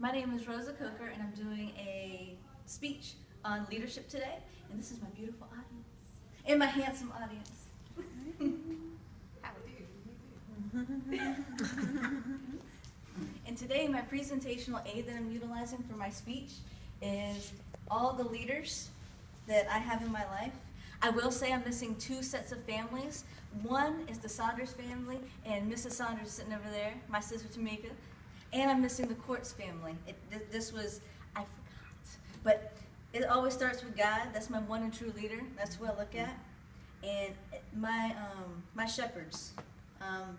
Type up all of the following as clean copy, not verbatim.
My name is Rosa Coker, and I'm doing a speech on leadership today. And this is my beautiful audience and my handsome audience. And today, my presentational aid that I'm utilizing for my speech is all the leaders that I have in my life. I will say I'm missing two sets of families. One is the Saunders family, and Mrs. Saunders is sitting over there, my sister Tamika. And I'm missing the Courts family. This was, I forgot. But it always starts with God. That's my one and true leader. That's who I look at. And my shepherds,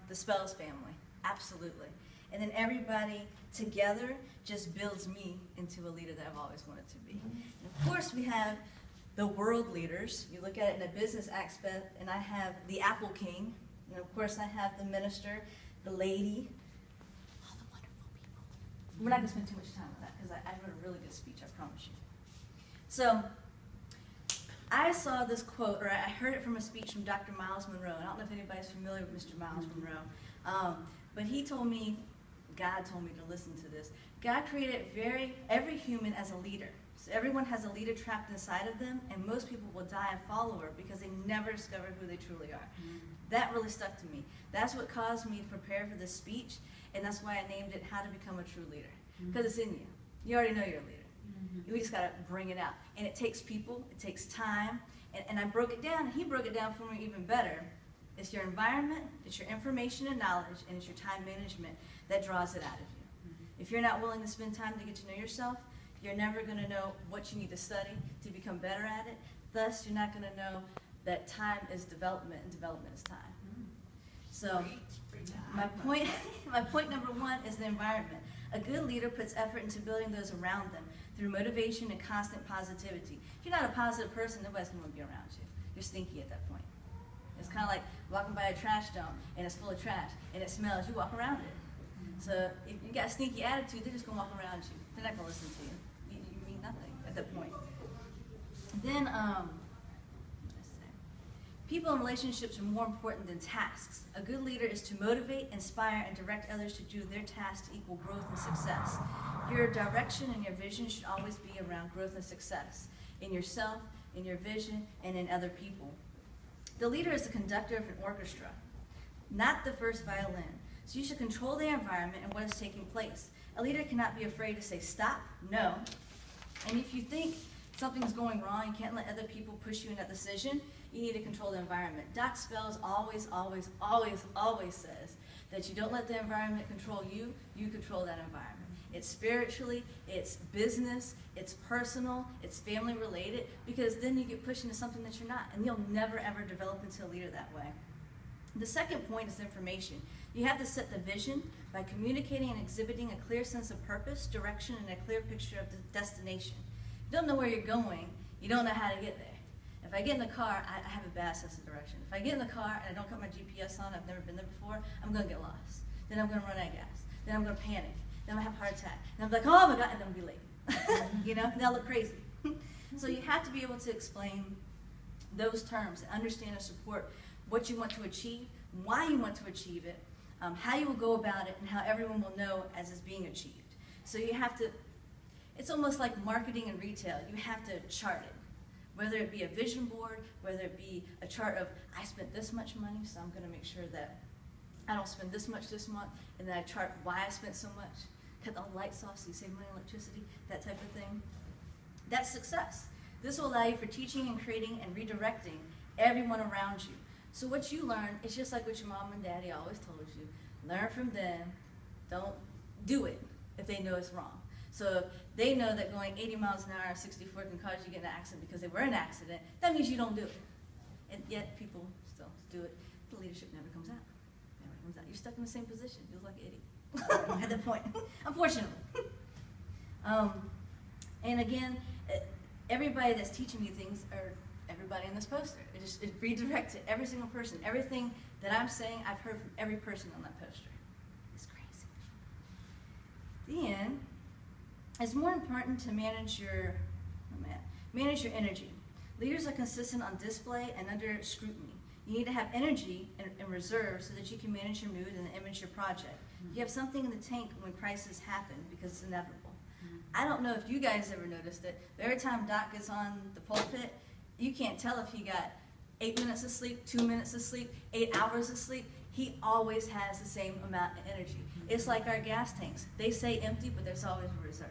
the Spells family, absolutely. And then everybody together just builds me into a leader that I've always wanted to be. And of course, we have the world leaders. You look at it in a business aspect, and I have the Apple King. And of course, I have the minister, the lady, all the wonderful people. We're not going to spend too much time on that because I wrote a really good speech, I promise you. So, I saw this quote, or I heard it from a speech from Dr. Miles Monroe. I don't know if anybody's familiar with Mr. Miles Monroe, but he told me, God told me to listen to this. God created every human as a leader. So everyone has a leader trapped inside of them, and most people will die and follow her because they never discover who they truly are. That really stuck to me. That's what caused me to prepare for this speech, and that's why I named it How to Become a True Leader. Because it's in you. You already know you're a leader. We just got to bring it out. And it takes people, it takes time, and I broke it down, and he broke it down for me even better. It's your environment, it's your information and knowledge, and it's your time management that draws it out of you. If you're not willing to spend time to get to know yourself, you're never going to know what you need to study to become better at it. Thus, you're not going to know that time is development and development is time. So, my point number one is the environment. A good leader puts effort into building those around them through motivation and constant positivity. If you're not a positive person, nobody's going to be around you. You're stinky at that point. It's kind of like walking by a trash dump, and it's full of trash, and it smells. You walk around it. So if you got a sneaky attitude, they're just going to walk around you. They're not going to listen to you. You mean nothing at that point. Then, people and relationships are more important than tasks. A good leader is to motivate, inspire, and direct others to do their tasks to equal growth and success. Your direction and your vision should always be around growth and success in yourself, in your vision, and in other people. The leader is the conductor of an orchestra, not the first violin. So you should control the environment and what is taking place. A leader cannot be afraid to say stop, no. And if you think something's going wrong, you can't let other people push you in that decision, you need to control the environment. Doc Spells always says that you don't let the environment control you, you control that environment. It's spiritually, it's business, it's personal, it's family related, because then you get pushed into something that you're not, and you'll never ever develop into a leader that way. The second point is information. You have to set the vision by communicating and exhibiting a clear sense of purpose, direction, and a clear picture of the destination. If you don't know where you're going, you don't know how to get there. If I get in the car, I have a bad sense of direction. If I get in the car and I don't cut my GPS on, I've never been there before, I'm going to get lost. Then I'm going to run out of gas. Then I'm going to panic. Then I'm going to have a heart attack. Then I'm like, oh my God, and then I'll be late. You know, and I'll look crazy. So you have to be able to explain those terms, understand and support what you want to achieve, why you want to achieve it, how you will go about it, and how everyone will know as it's being achieved. So you have to, it's almost like marketing and retail. You have to chart it. Whether it be a vision board, whether it be a chart of, I spent this much money, so I'm going to make sure that I don't spend this much this month, and then I chart why I spent so much, cut all the lights off so you save money on electricity, that type of thing. That's success. This will allow you for teaching and creating and redirecting everyone around you. So what you learn, it's just like what your mom and daddy always told you. Learn from them. Don't do it if they know it's wrong. So if they know that going 80 miles an hour on 64 can cause you to get in an accident because they were in an accident, that means you don't do it. And yet people still do it. The leadership never comes out. Never comes out. You're stuck in the same position. You look like an idiot at that point, unfortunately. And again, everybody that's teaching me things are everybody in this poster. It redirects to every single person. Everything that I'm saying, I've heard from every person on that poster. It's crazy. Then, it's more important to manage your energy. Leaders are consistent on display and under scrutiny. You need to have energy and reserve so that you can manage your mood and image your project. You have something in the tank when crises happen because it's inevitable. I don't know if you guys ever noticed it, but every time Doc gets on the pulpit, you can't tell if he got 8 minutes of sleep, 2 minutes of sleep, 8 hours of sleep. He always has the same amount of energy. It's like our gas tanks. They say empty, but there's always a reserve.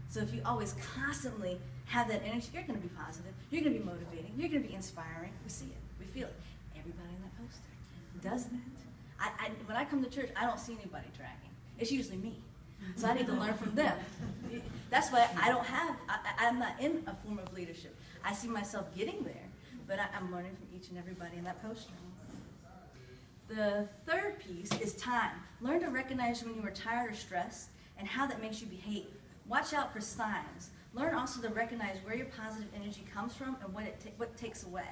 So if you always constantly have that energy, you're going to be positive, you're going to be motivating, you're going to be inspiring. We see it, we feel it. Everybody in that poster does that. When I come to church, I don't see anybody dragging. It's usually me. So I need to learn from them. That's why I'm not in a form of leadership. I see myself getting there, but I'm learning from each and everybody in that poster. The third piece is time. Learn to recognize when you are tired or stressed and how that makes you behave. Watch out for signs. Learn also to recognize where your positive energy comes from and what it takes away.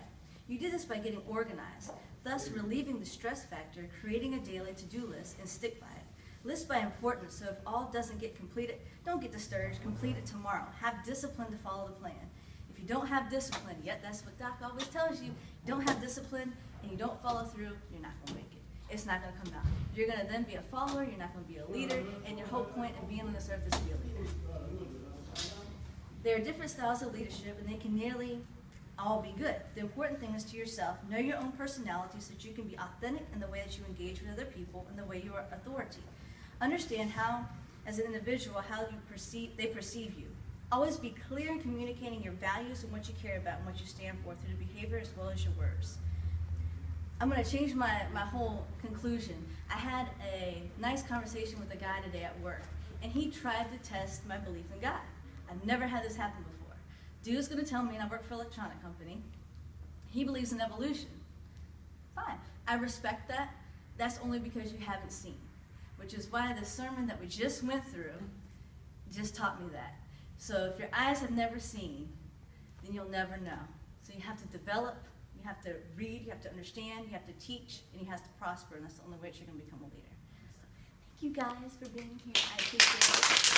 You do this by getting organized, thus relieving the stress factor, creating a daily to-do list, and stick by it. List by importance, so if all doesn't get completed, don't get discouraged, complete it tomorrow. Have discipline to follow the plan. If you don't have discipline, yet that's what Doc always tells you, don't have discipline and you don't follow through, you're not going to make it. It's not going to come out. You're going to then be a follower, you're not going to be a leader, and your whole point in being on this earth is to be a leader. There are different styles of leadership, and they can nearly all be good. The important thing is to yourself, know your own personality so that you can be authentic in the way that you engage with other people and the way you are authority. Understand how, as an individual, how they perceive you. Always be clear in communicating your values and what you care about and what you stand for through the behavior as well as your words. I'm going to change my whole conclusion. I had a nice conversation with a guy today at work, and he tried to test my belief in God. I've never had this happen before. Dude's going to tell me, and I work for an electronic company, he believes in evolution. Fine. I respect that. That's only because you haven't seen, which is why the sermon that we just went through just taught me that. So if your eyes have never seen, then you'll never know. So you have to develop, you have to read, you have to understand, you have to teach, and you have to prosper, and that's the only way that you're going to become a leader. So thank you guys for being here. I appreciate it.